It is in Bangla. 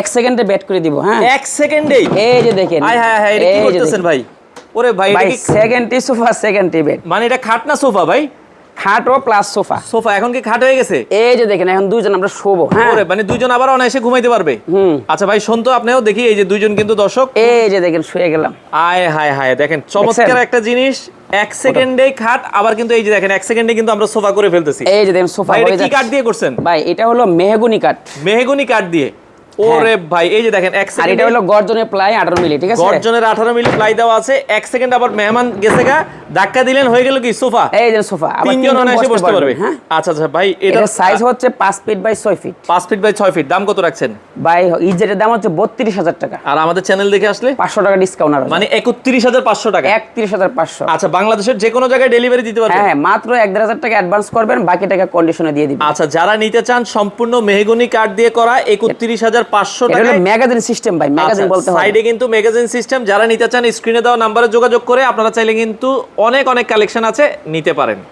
1 সেকেন্ডে বেট করে দিব। হ্যাঁ 1 সেকেন্ডেই? এই যে দেখেন। হায় হায় হায়, এটা কি করতেছেন ভাই? ওরে ভাই, এটা ভাই কি সেকেন্ডে সোফা, সেকেন্ডে বেট। মানে এটা খাট না সোফা ভাই? খাট ও প্লাস সোফা। সোফা এখন কি খাট হয়ে গেছে? এই যে দেখেন, এখন দুইজন আমরা শোবো। হ্যাঁ ওরে মানে দুইজন আবার অনায়াসে ঘুমাইতে পারবে। আচ্ছা ভাই শুন তো, আপনিও দেখি এই যে দুইজন কিন্তু দর্শক, এই যে দেখেন শুয়ে গেলাম। আয় হায় হায়, দেখেন চমৎকার একটা জিনিস। 1 সেকেন্ডেই খাট, আবার কিন্তু এই যে দেখেন 1 সেকেন্ডে কিন্তু আমরা সোফা করে ফেলতেছি। এই যে দেখেন সোফা ভাই এটা হয়ে কি যাচ্ছে। কাঠ দিয়ে করছেন? ভাই এটা হলো মেহগনি কাঠ। মেহগনি কাঠ দিয়ে? ওরে ভাই এই যে দেখেন 1 আর সেকেন্ড, এটা হলো গর্জনের প্লাই 18 মিলি, ঠিক আছে? গর্জনের 18 মিলি প্লাই দেওয়া আছে। 1 সেকেন্ড আবার মেহমান গেছে গা, ধাক্কা দিলেন হয়ে গেল কি সোফা। এই যে সোফা, আবার তিনজন অনায়াসে বসতে পারবে। হ্যাঁ আচ্ছা আচ্ছা ভাই, এটা এটা সাইজ হচ্ছে 5 feet by 6 feet. 5 feet by 6 feet. দাম কত রাখছেন ভাই ইজেটের দাম হচ্ছে 32,000 টাকা। আর আমাদের চ্যানেল দেখে আসলে 500 টাকা ডিসকাউন্ট আর মানে 31,500 টাকা। 31,500। আচ্ছা বাংলাদেশের যে কোনো জায়গায় ডেলিভারি দিতে পারবেন? হ্যাঁ মাত্র 1,500 টাকা অ্যাডভান্স করবেন, বাকি টাকা কন্ডিশনে দিয়ে দিবেন। আচ্ছা যারা নিতে চান সম্পূর্ণ মেহগনি কাঠ দিয়ে করা 31,500 এটা টাকা। হলো ম্যাগাজিন সিস্টেম ভাই, ম্যাগাজিন বলতে হয়। সাইডে কিন্তু ম্যাগাজিন সিস্টেম। যারা নিতে চান স্ক্রিনে দেওয়া নাম্বারে যোগাযোগ করে আপনারা চাইলে কিন্তু অনেক অনেক কালেকশন আছে, নিতে পারেন।